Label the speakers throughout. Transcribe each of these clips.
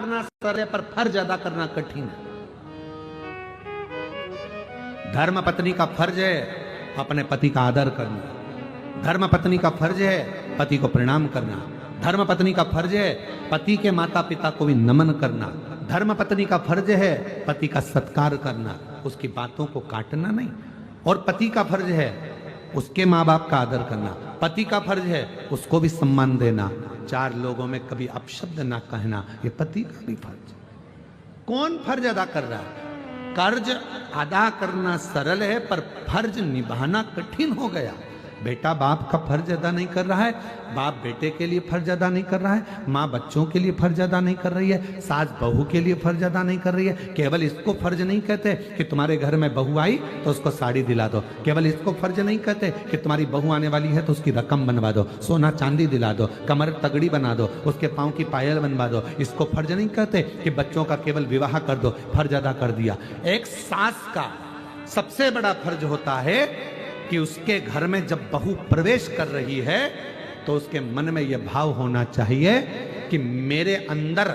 Speaker 1: करना सरल है पर फर्ज अदा करना कठिन है। धर्म पत्नी का फर्ज है अपने पति का आदर करना। धर्म पत्नी का फर्ज है पति को प्रणाम करना। धर्म पत्नी का फर्ज है पति के माता पिता को भी नमन करना। धर्म पत्नी का फर्ज है पति का सत्कार करना, उसकी बातों को काटना नहीं। और पति का फर्ज है उसके माँ बाप का आदर करना। पति का फर्ज है उसको भी सम्मान देना। चार लोगों में कभी अपशब्द ना कहना, ये पति का भी फर्ज। कौन फर्ज अदा कर रहा है? कर्ज अदा करना सरल है पर फर्ज निभाना कठिन हो गया। बेटा बाप का फर्ज अदा नहीं कर रहा है, बाप बेटे के लिए फर्ज अदा नहीं कर रहा है, माँ बच्चों के लिए फर्ज अदा नहीं कर रही है, सास बहू के लिए फर्ज अदा नहीं कर रही है। केवल इसको फर्ज नहीं कहते कि तुम्हारे घर में बहू आई तो उसको साड़ी दिला दो। केवल इसको फर्ज नहीं कहते कि तुम्हारी बहू आने वाली है तो उसकी रकम बनवा दो, सोना चांदी दिला दो, कमर तगड़ी बना दो, उसके पाँव की पायल बनवा दो। इसको फर्ज नहीं कहते कि बच्चों का केवल विवाह कर दो, फर्ज अदा कर दिया। एक सास का सबसे बड़ा फर्ज होता है कि उसके घर में जब बहू प्रवेश कर रही है तो उसके मन में यह भाव होना चाहिए कि मेरे अंदर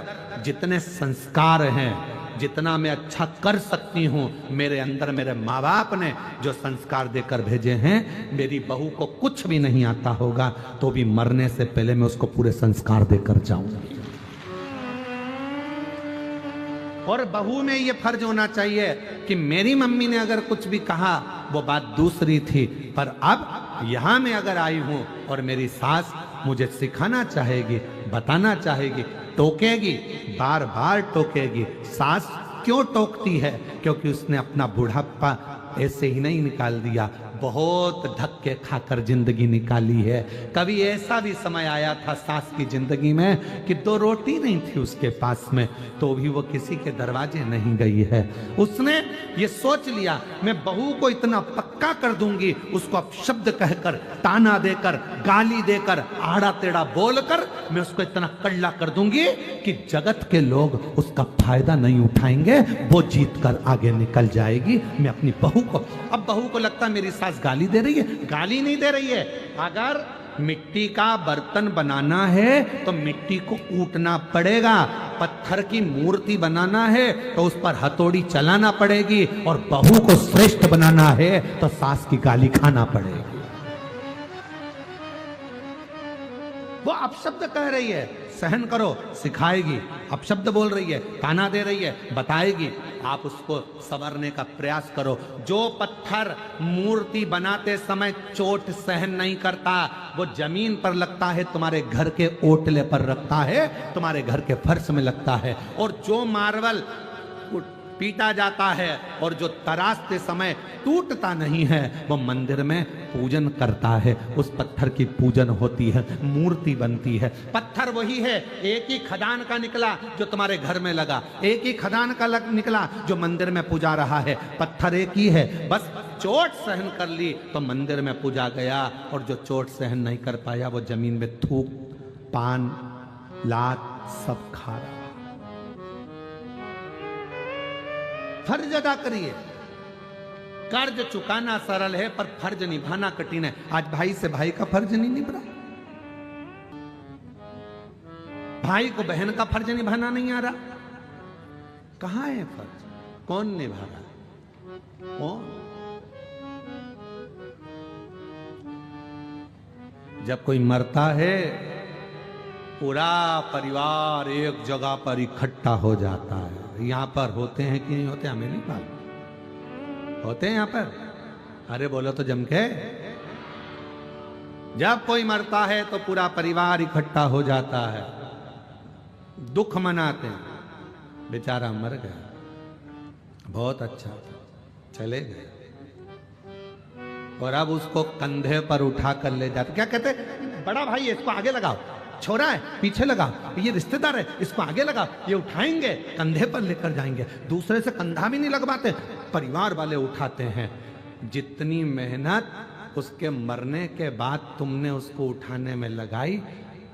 Speaker 1: जितने संस्कार हैं, जितना मैं अच्छा कर सकती हूं, मेरे अंदर मेरे माँ बाप ने जो संस्कार देकर भेजे हैं, मेरी बहू को कुछ भी नहीं आता होगा तो भी मरने से पहले मैं उसको पूरे संस्कार देकर जाऊंगी। और बहू में ये फर्ज होना चाहिए कि मेरी मम्मी ने अगर कुछ भी कहा वो बात दूसरी थी, पर अब यहां मैं अगर आई हूं और मेरी सास मुझे सिखाना चाहेगी, बताना चाहेगी, टोकेगी, बार बार टोकेगी। सास क्यों टोकती है? क्योंकि उसने अपना बुढ़ापा ऐसे ही नहीं निकाल दिया, बहुत धक्के खाकर जिंदगी निकाली है। कभी ऐसा भी समय आया था सास की जिंदगी में कि 2 रोटी नहीं थी उसके पास में, तो भी वो किसी के दरवाजे नहीं गई है। उसने ये सोच लिया मैं बहू को इतना पक्का कर दूंगी, उसको अपशब्द कहकर, ताना देकर, गाली देकर, आड़ा टेढ़ा बोलकर मैं उसको इतना कड़ला कर दूंगी कि जगत के लोग उसका फायदा नहीं उठाएंगे, वो जीत कर आगे निकल जाएगी। मैं अपनी बहू को, अब बहू को लगता मेरी सास गाली दे रही है, गाली नहीं दे रही है। अगर मिट्टी का बर्तन बनाना है तो मिट्टी को कूटना पड़ेगा, पत्थर की मूर्ति बनाना है तो उस पर हथौड़ी चलाना पड़ेगी, और बहू को श्रेष्ठ बनाना है तो सास की गाली खाना पड़ेगी। वो अपशब्द कह रही है, सहन करो, सिखाएगी। अपशब्द बोल रही है, ताना दे रही है, बताएगी। आप उसको संवरने का प्रयास करो। जो पत्थर मूर्ति बनाते समय चोट सहन नहीं करता, वो जमीन पर लगता है, तुम्हारे घर के ओटले पर रखता है, तुम्हारे घर के फर्श में लगता है। और जो मार्बल पीटा जाता है और जो तराशते समय टूटता नहीं है, वो मंदिर में पूजन करता है, उस पत्थर की पूजन होती है, मूर्ति बनती है। पत्थर वही है, एक ही खदान का निकला जो तुम्हारे घर में लगा, एक ही खदान का निकला जो मंदिर में पूजा रहा है। पत्थर एक ही है, बस चोट सहन कर ली तो मंदिर में पूजा गया, और जो चोट सहन नहीं कर पाया वो जमीन में थूक, पान, लात सब खा रहा। फर्ज अदा करिए। कर्ज चुकाना सरल है पर फर्ज निभाना कठिन है। आज भाई से भाई का फर्ज नहीं निभ रहा, भाई को बहन का फर्ज निभाना नहीं आ रहा। कहां है फर्ज? कौन निभा रहा? कौन? जब कोई मरता है पूरा परिवार एक जगह पर इकट्ठा हो जाता है। यहां पर होते हैं कि नहीं होते हमें नहीं मालूम, होते हैं यहां पर? अरे बोलो तो जम के। जब कोई मरता है तो पूरा परिवार इकट्ठा हो जाता है, दुख मनाते हैं। बेचारा मर गया, बहुत अच्छा था, चले गए, और अब उसको कंधे पर उठा कर ले जाते। क्या कहते? बड़ा भाई है, इसको आगे लगाओ, छोरा है पीछे लगा, ये रिश्तेदार है इसको आगे लगा, ये उठाएंगे, कंधे पर लेकर जाएंगे। दूसरे से कंधा भी नहीं लगवाते, परिवार वाले उठाते हैं। जितनी मेहनत उसके मरने के बाद तुमने उसको उठाने में लगाई,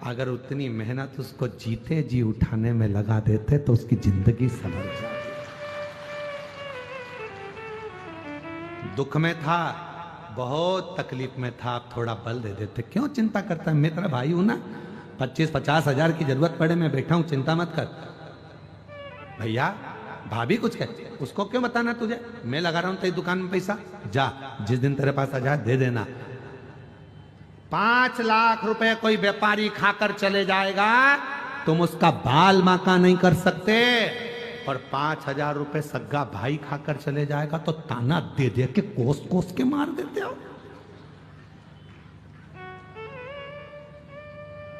Speaker 1: अगर उतनी मेहनत उसको जीते जी उठाने में लगा देते तो उसकी जिंदगी संभल जाती। दुख में था, बहुत तकलीफ में था, आप थोड़ा बल दे देते। क्यों चिंता करता है? मैं तेरा भाई हूं ना, 25-50 हजार की जरूरत पड़े मैं बैठा हूं, चिंता मत कर। भैया भाभी कुछ कहे, उसको क्यों बताना तुझे, मैं लगा रहा हूं तेरी दुकान में पैसा, जा जिस दिन तेरे पास आ जाए दे देना। 5 लाख रुपए कोई व्यापारी खाकर चले जाएगा, तुम उसका बाल माका नहीं कर सकते, और 5,000 रुपए सग्गा भाई खाकर चले जाएगा तो ताना दे दे के कोस कोस के मार देते हो।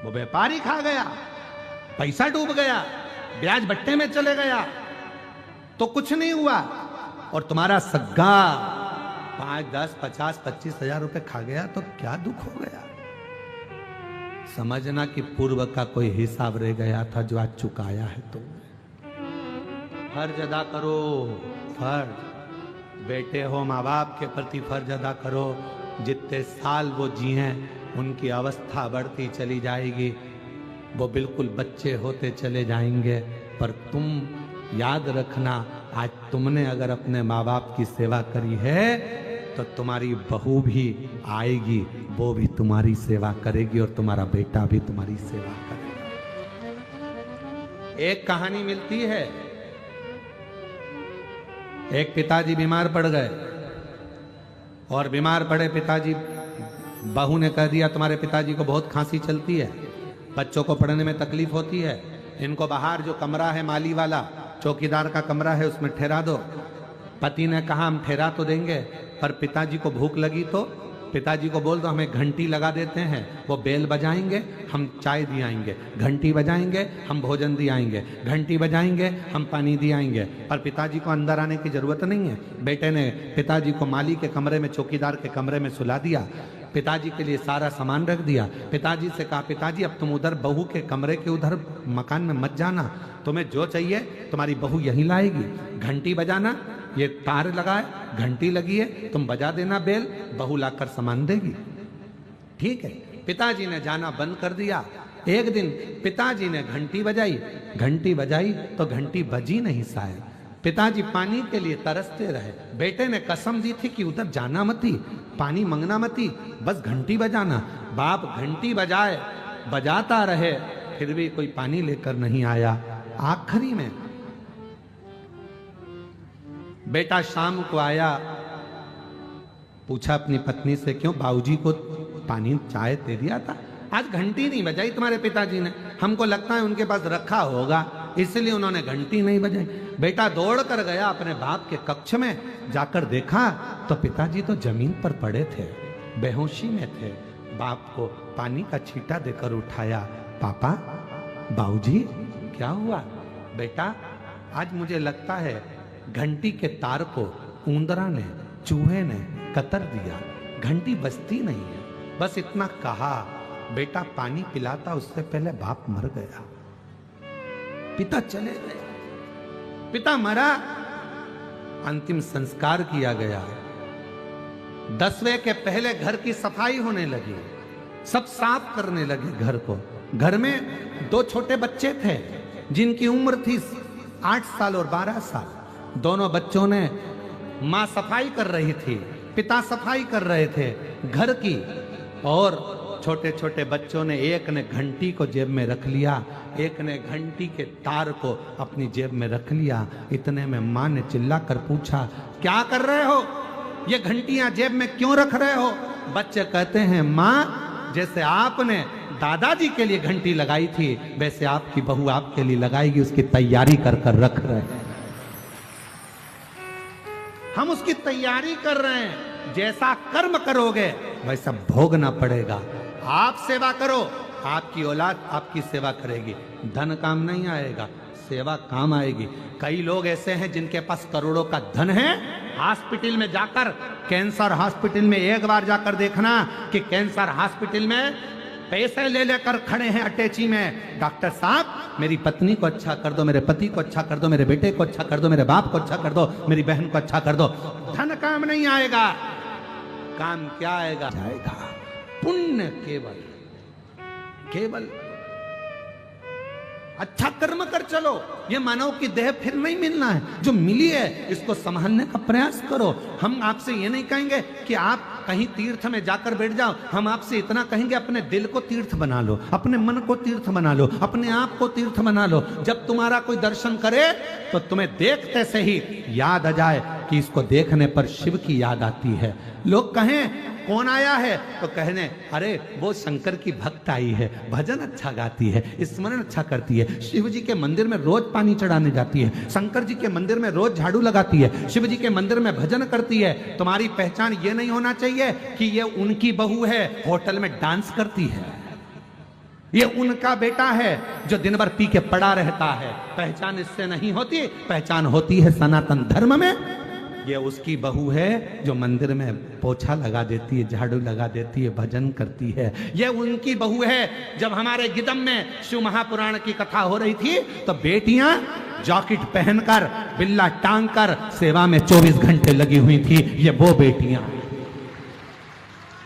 Speaker 1: वो व्यापारी खा गया, पैसा डूब गया, ब्याज बट्टे में चले गया तो कुछ नहीं हुआ, और तुम्हारा सग्गा 5, 10, 50, 25,000 रुपए खा गया तो क्या दुख हो गया। समझना कि पूर्व का कोई हिसाब रह गया था जो आज चुकाया है तुमने। फर्ज अदा करो, फर्ज, बेटे हो माँ बाप के प्रति फर्ज अदा करो। जितने साल वो जिए उनकी अवस्था बढ़ती चली जाएगी, वो बिल्कुल बच्चे होते चले जाएंगे, पर तुम याद रखना, आज तुमने अगर अपने माँ बाप की सेवा करी है तो तुम्हारी बहू भी आएगी, वो भी तुम्हारी सेवा करेगी, और तुम्हारा बेटा भी तुम्हारी सेवा करेगा। एक कहानी मिलती है, एक पिताजी बीमार पड़ गए, और बीमार पड़े पिताजी, बहू ने कह दिया तुम्हारे पिताजी को बहुत खांसी चलती है, बच्चों को पढ़ने में तकलीफ होती है, इनको बाहर जो कमरा है माली वाला चौकीदार का कमरा है उसमें ठहरा दो। पति ने कहा हम ठहरा तो देंगे, पर पिताजी को भूख लगी तो पिताजी को बोल दो हमें घंटी लगा देते हैं, वो बेल बजाएंगे हम चाय दियाएंगे, घंटी बजाएंगे हम भोजन दियाएंगे, घंटी बजाएंगे हम पानी दियाएंगे। पर पिताजी को अंदर आने की जरूरत नहीं है। बेटे ने पिताजी को माली के कमरे में, चौकीदार के कमरे में सुला दिया, पिताजी के लिए सारा सामान रख दिया। पिताजी से कहा पिताजी अब तुम उधर बहू के कमरे के उधर मकान में मत जाना, तुम्हें जो चाहिए तुम्हारी बहू यहीं लाएगी, घंटी बजाना, ये तार लगाए घंटी लगी है तुम बजा देना बेल, बहू लाकर सामान देगी। ठीक है, पिताजी ने जाना बंद कर दिया। एक दिन पिताजी ने घंटी बजाई तो घंटी बजी नहीं शायद। पिताजी पानी के लिए तरसते रहे, बेटे ने कसम दी थी कि उधर जाना मती, पानी मंगना मती, बस घंटी बजाना। बाप घंटी बजाता रहे, फिर भी कोई पानी लेकर नहीं आया। आखिरी में बेटा शाम को आया, पूछा अपनी पत्नी से क्यों बाबूजी को पानी चाय दे दिया था, आज घंटी नहीं बजाई तुम्हारे पिताजी ने, हमको लगता है उनके पास रखा होगा इसलिए उन्होंने घंटी नहीं बजाई। बेटा दौड़ कर गया अपने बाप के कक्ष में, जाकर देखा तो पिताजी तो जमीन पर पड़े थे, बेहोशी में थे। बाप को पानी का छींटा देकर उठाया, पापा बाबूजी क्या हुआ? बेटा आज मुझे लगता है घंटी के तार को ऊंदरा ने, चूहे ने कतर दिया, घंटी बजती नहीं है। बस इतना कहा, बेटा पानी पिलाता उससे पहले बाप मर गया। पिता चले गए, पिता मरा, अंतिम संस्कार किया गया। 10वें के पहले घर की सफाई होने लगी, सब साफ करने लगे घर को। घर में 2 छोटे बच्चे थे जिनकी उम्र थी 8 साल और 12 साल। दोनों बच्चों ने, मां सफाई कर रही थी, पिता सफाई कर रहे थे घर की, और छोटे छोटे बच्चों ने, एक ने घंटी को जेब में रख लिया, एक ने घंटी के तार को अपनी जेब में रख लिया। इतने में मां ने चिल्ला कर पूछा, क्या कर रहे हो? ये घंटियां जेब में क्यों रख रहे हो? बच्चे कहते हैं, मां जैसे आपने दादाजी के लिए घंटी लगाई थी वैसे आपकी बहू आपके लिए लगाएगी, उसकी तैयारी कर कर रख रहे हैं। हम उसकी तैयारी कर रहे हैं, जैसा कर्म करोगे वैसा भोगना पड़ेगा। आप सेवा करो, आपकी औलाद आपकी सेवा करेगी। धन काम नहीं आएगा, सेवा काम आएगी। कई लोग ऐसे हैं जिनके पास करोड़ों का धन है, हॉस्पिटल में जाकर, कैंसर हॉस्पिटल में एक बार जाकर देखना कि कैंसर हॉस्पिटल में पैसे ले लेकर खड़े हैं अटैची में, डॉक्टर साहब मेरी पत्नी को अच्छा कर दो, मेरे पति को अच्छा कर दो, मेरे बेटे को अच्छा कर दो, मेरे बाप को अच्छा कर दो, मेरी बहन को अच्छा कर दो। धन काम नहीं आएगा, काम क्या आएगा? जाएगा पुण्य। केवल अच्छा कर्म कर चलो। ये मानव की देह फिर नहीं मिलना है, जो मिली है इसको संभालने का प्रयास करो। हम आपसे ये नहीं कहेंगे कि आप कहीं तीर्थ में जाकर बैठ जाओ, हम आपसे इतना कहेंगे अपने दिल को तीर्थ बना लो, अपने मन को तीर्थ बना लो, अपने आप को तीर्थ बना लो। जब तुम्हारा कोई दर्शन करे तो तुम्हें देखते से ही याद आ जाए कि इसको देखने पर शिव की याद आती है। लोग कहें कौन आया है तो कहने अरे वो शंकर की भक्त आई है, भजन अच्छा गाती है, स्मरण अच्छा करती है, शिव जी के मंदिर में रोज पानी चढ़ाने जाती है, शंकर जी के मंदिर में रोज झाड़ू लगाती है, शिव जी के मंदिर में भजन करती है। तुम्हारी पहचान ये नहीं होना चाहिए कि ये उनकी बहू है, होटल में डांस करती है, ये उनका बेटा है जो दिन भर पी के पड़ा रहता है। पहचान इससे नहीं होती, पहचान होती है सनातन धर्म में। ये उसकी बहू है जो मंदिर में पोछा लगा देती है, झाड़ू लगा देती है, भजन करती है। ये उनकी बहू है। जब हमारे गिदम में शिव महापुराण की कथा हो रही थी तो बेटियां जैकेट पहनकर बिल्ला टांग कर सेवा में 24 घंटे लगी हुई थी। ये वो बेटियां,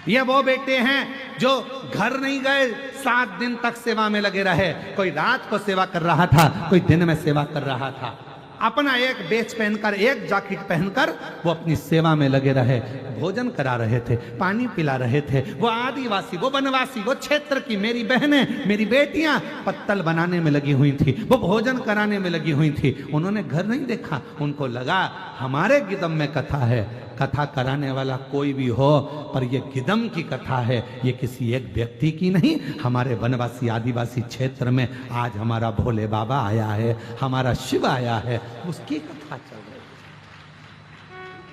Speaker 1: ये वो बेटे हैं जो घर नहीं गए, 7 दिन तक सेवा में लगे रहे। कोई रात को सेवा कर रहा था, कोई दिन में सेवा कर रहा था। अपना एक बेच पहनकर, एक जैकेट पहनकर वो अपनी सेवा में लगे रहे, भोजन करा रहे थे, पानी पिला रहे थे। वो आदिवासी, वो वनवासी, वो क्षेत्र की मेरी बहनें, मेरी बेटियां पत्तल बनाने में लगी हुई थी, वो भोजन कराने में लगी हुई थी। उन्होंने घर नहीं देखा, उनको लगा हमारे गिदम में कथा है, कथा कराने वाला कोई भी हो, पर ये गिदम की कथा है, ये किसी एक व्यक्ति की नहीं, हमारे वनवासी आदिवासी क्षेत्र में आज हमारा भोले बाबा आया है, हमारा शिव आया है, उसकी कथा चल रही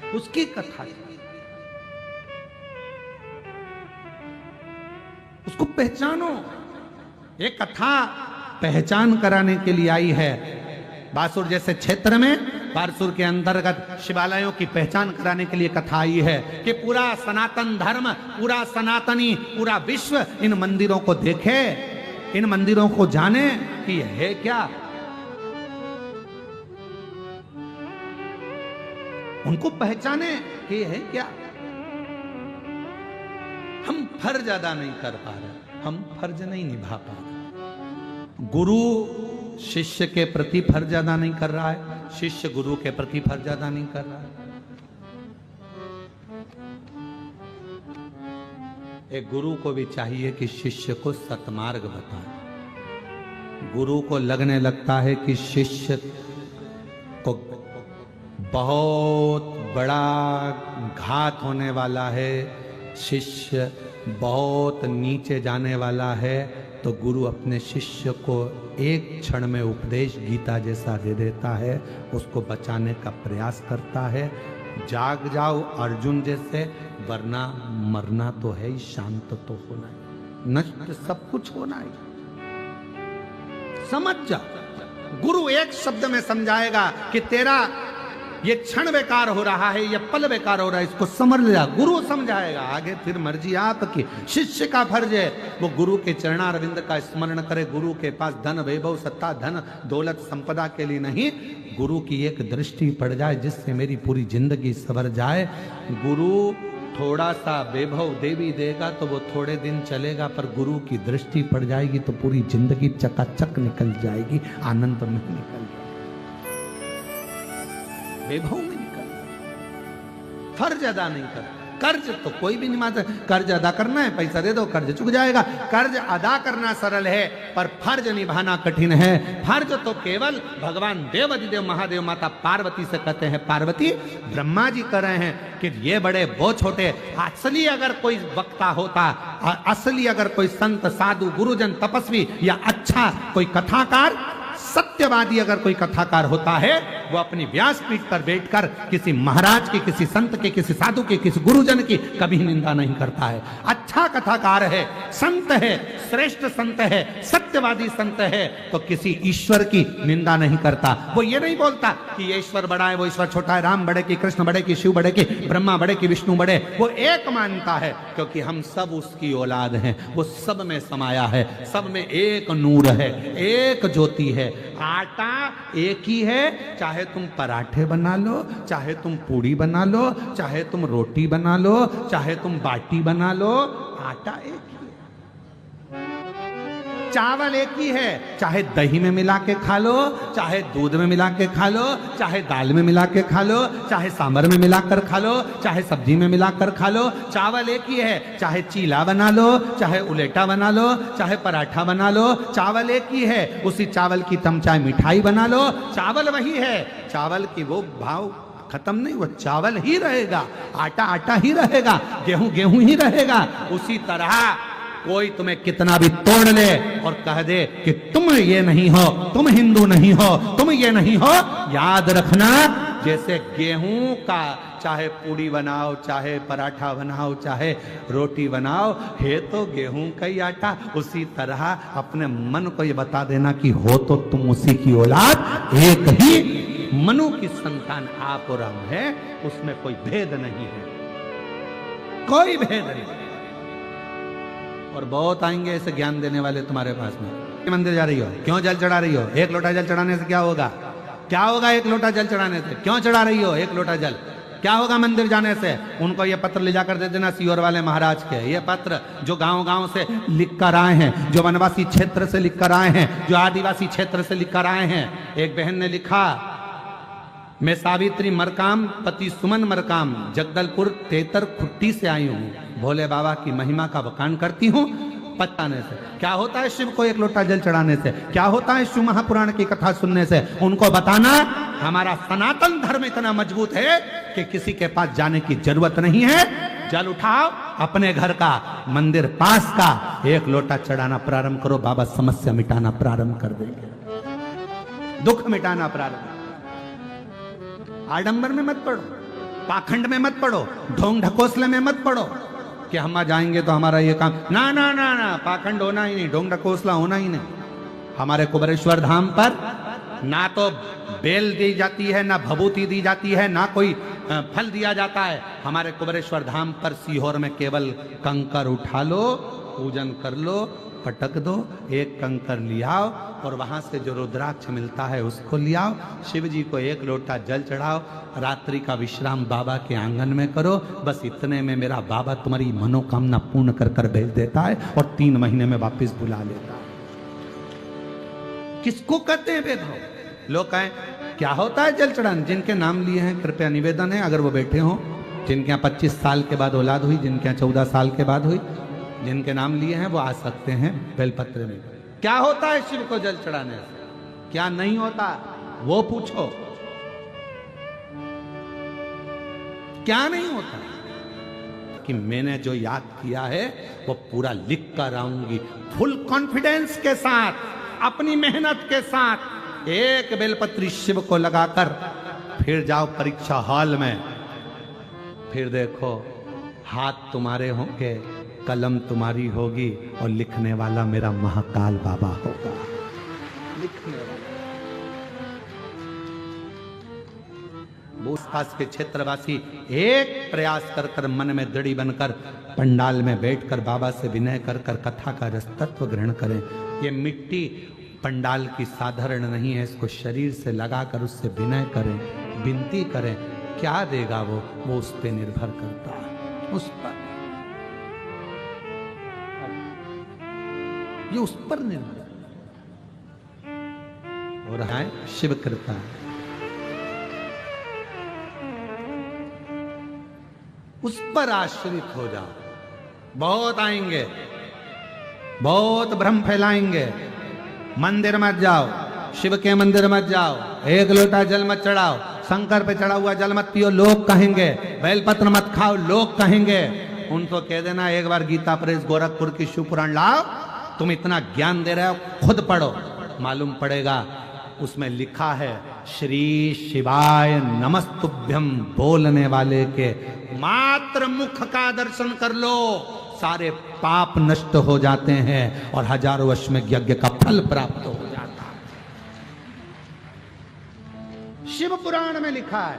Speaker 1: है, उसकी कथा चल रही है। उसको पहचानो। ये कथा पहचान कराने के लिए आई है। बासुर जैसे क्षेत्र में, बारसूर के अंतर्गत शिवालयों की पहचान कराने के लिए कथा आई है कि पूरा सनातन धर्म, पूरा सनातनी, पूरा विश्व इन मंदिरों को देखे, इन मंदिरों को जाने कि यह है क्या। उनको पहचाने कि यह है क्या। हम फर्ज अदा नहीं कर पा रहे, हम फर्ज नहीं निभा पा रहे। गुरु शिष्य के प्रति फर्ज अदा नहीं कर रहा है, शिष्य गुरु के प्रति फर्ज अदा नहीं कर रहा है। एक गुरु को भी चाहिए कि शिष्य को सतमार्ग बताए। गुरु को लगने लगता है कि शिष्य को बहुत बड़ा घात होने वाला है, शिष्य बहुत नीचे जाने वाला है, तो गुरु अपने शिष्य को एक क्षण में उपदेश गीता जैसा दे देता है, उसको बचाने का प्रयास करता है। जाग जाओ अर्जुन जैसे, वरना मरना तो है ही, शांत तो होना है, नष्ट सब कुछ होना है। समझ जा। गुरु एक शब्द में समझाएगा कि तेरा ये क्षण बेकार हो रहा है, ये पल बेकार हो रहा है, इसको समझ लिया। गुरु समझाएगा, आगे फिर मर्जी आपकी। शिष्य का फर्ज है वो गुरु के चरणारविंद का स्मरण करे। गुरु के पास धन वैभव सत्ता धन दौलत संपदा के लिए नहीं, गुरु की एक दृष्टि पड़ जाए जिससे मेरी पूरी जिंदगी संवर जाए। गुरु थोड़ा सा वैभव देवी देगा तो वो थोड़े दिन चलेगा, पर गुरु की दृष्टि पड़ जाएगी तो पूरी जिंदगी चकाचक निकल जाएगी, आनंद में निकल जाएगी, वैभव में निकल। फर्ज अदा नहीं कर, कर्ज तो कोई भी नहीं मानता। कर्ज अदा करना है, पैसा दे दो, कर्ज चुक जाएगा। कर्ज अदा करना सरल है, पर फर्ज निभाना कठिन है। फर्ज तो केवल भगवान देव अधिदेव महादेव माता पार्वती से कहते हैं। पार्वती ब्रह्मा जी कह रहे हैं कि ये बड़े वो छोटे। असली अगर कोई वक्ता होता, असली अगर कोई संत साधु गुरुजन तपस्वी या अच्छा कोई कथाकार सत्यवादी अगर कोई कथाकार होता है, वो अपनी व्यासपीठ पर बैठकर किसी महाराज की, किसी संत के, किसी साधु के, किसी गुरुजन की कभी निंदा नहीं करता है। अच्छा कथाकार है, संत है, श्रेष्ठ संत है, सत्यवादी संत है, तो किसी ईश्वर की निंदा नहीं करता। वो ये नहीं बोलता कि ये ईश्वर बड़ा है, वो ईश्वर छोटा है, राम बड़े की, कृष्ण बड़े की, शिव बड़े की, ब्रह्मा बड़े की, विष्णु बड़े। वो एक मानता है क्योंकि हम सब उसकी औलाद हैं। वो सब में समाया है, सब में एक नूर है, एक ज्योति है। आटा एक ही है, चाहे तुम पराठे बना लो, चाहे तुम पूड़ी बना लो, चाहे तुम रोटी बना लो, चाहे तुम बाटी बना लो, आटा एक ही है। चावल एक ही है, चाहे दही में मिला के खा लो, चाहे दूध में मिला के खा लो, चाहे दाल में मिला के खा लो, चाहे सांभर में मिलाकर खा लो, चाहे सब्जी में मिलाकर खा लो, चावल एक ही है। चाहे चीला बना लो, चाहे उलेटा बना लो, चाहे पराठा बना लो, चावल एक ही है। उसी चावल की तुम चाहे मिठाई बना लो, चावल वही है। चावल की वो भाव खत्म नहीं, वो चावल ही रहेगा, आटा आटा ही रहेगा, गेहूं गेहूं ही रहेगा। उसी तरह कोई तुम्हें कितना भी तोड़ ले और कह दे कि तुम ये नहीं हो, तुम हिंदू नहीं हो, तुम ये नहीं हो, याद रखना जैसे गेहूं का चाहे पूड़ी बनाओ, चाहे पराठा बनाओ, चाहे रोटी बनाओ, है तो गेहूं का ही आटा। उसी तरह अपने मन को ये बता देना कि हो तो तुम उसी की औलाद, एक ही मनु की संतान आप और हम है, उसमें कोई भेद नहीं है, कोई भेद नहीं। और बहुत आएंगे ऐसे ज्ञान देने वाले तुम्हारे पास में। मंदिर जा रही हो, क्यों जल चढ़ा रही हो? एक लोटा जल चढ़ाने से क्या होगा? क्या होगा एक लोटा जल चढ़ाने से? क्यों चढ़ा रही हो एक लोटा जल? क्या होगा मंदिर जाने से? उनको ये पत्र ले जाकर दे देना सीहोर वाले महाराज के। ये पत्र जो गांव गांव से लिख कर आए हैं, जो वनवासी क्षेत्र से लिख कर आए हैं, जो आदिवासी क्षेत्र से लिख कर आए हैं। एक बहन ने लिखा, मैं सावित्री मरकाम पति सुमन मरकाम जगदलपुर तेतर खुट्टी से आई हूँ, भोले बाबा की महिमा का बखान करती हूँ। पताने से क्या होता है शिव को एक लोटा जल चढ़ाने से? क्या होता है शिव महापुराण की कथा सुनने से? उनको बताना हमारा सनातन धर्म इतना मजबूत है कि किसी के पास जाने की जरूरत नहीं है। जल उठाओ, अपने घर का, मंदिर पास का, एक लोटा चढ़ाना प्रारंभ करो, बाबा समस्या मिटाना प्रारंभ कर देंगे, दुख मिटाना प्रारंभ। आडंबर में मत पड़ो, पाखंड में मत पड़ो, ढोंग ढकोसले में मत पड़ो कि हम आ जाएंगे तो हमारा ये काम। ना ना ना ना, पाखंड होना ही नहीं, ढोंग ढकोसला होना ही नहीं। हमारे कुबेरेश्वर धाम पर ना तो बेल दी जाती है, ना भभूति दी जाती है, ना कोई फल दिया जाता है। हमारे कुबेरेश्वर धाम पर सीहोर में केवल कंकर उठा लो, पूजन कर लो, पटक दो, एक कंकर लियाओ और वहां से जो रुद्राक्ष मिलता है उसको लियाओ, शिव जी को एक लोटा जल चढ़ाओ, रात्रि का विश्राम बाबा के आंगन में करो। बस इतने में मेरा बाबा तुम्हारी मनोकामना पूर्ण कर कर भेज देता है और 3 महीने में वापस बुला लेता है। किसको कहते हैं भेदभाव? लोग कहें क्या होता है जल चढ़ाने? जिनके नाम लिए हैं कृपया निवेदन है, अगर वो बैठे हों, जिनके यहाँ 25 साल के बाद औलाद हुई, जिनके यहाँ 14 साल के बाद हुई, जिनके नाम लिए हैं वो आ सकते हैं बेलपत्र में। क्या होता है शिव को जल चढ़ाने से? क्या नहीं होता वो पूछो। क्या नहीं होता कि मैंने जो याद किया है वो पूरा लिख कर आऊंगी, फुल कॉन्फिडेंस के साथ, अपनी मेहनत के साथ। एक बेलपत्री शिव को लगाकर फिर जाओ परीक्षा हॉल में, फिर देखो हाथ तुम्हारे होंगे, कलम तुम्हारी होगी और लिखने वाला मेरा महाकाल बाबा होगा। लिखने वाला आसपास के क्षेत्रवासी एक प्रयास कर कर मन में दृढ़ी बनकर पंडाल में बैठकर बाबा से विनय कर कर कथा का रसतत्व ग्रहण करें। ये मिट्टी पंडाल की साधारण नहीं है, इसको शरीर से लगाकर उससे विनय करें, विनती करें। क्या देगा वो उस पर निर्भर करता है, उस पर, ये उस पर निर्भर हो रहा है। शिव कृपा उस पर आश्रित हो जाओ। बहुत आएंगे, बहुत भ्रम फैलाएंगे। मंदिर मत जाओ, शिव के मंदिर मत जाओ, एक लोटा जल मत चढ़ाओ, शंकर पे चढ़ा हुआ जल मत पियो, लोग कहेंगे। बेलपत्र मत खाओ, लोग कहेंगे। उनको कह देना एक बार गीता प्रेस गोरखपुर की शिव पुराण लाओ, तुम इतना ज्ञान दे रहे हो, खुद पढ़ो, मालूम पड़ेगा। उसमें लिखा है श्री शिवाय नमस्तुभ्यम बोलने वाले के मात्र मुख का दर्शन कर लो, सारे पाप नष्ट हो जाते हैं और हजारों वर्ष में यज्ञ का फल प्राप्त हो जाता है। शिव पुराण में लिखा है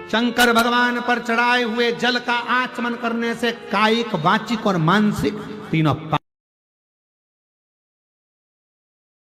Speaker 1: शंकर भगवान पर चढ़ाए हुए जल का आचमन करने से कायिक, वाचिक और मानसिक तीनों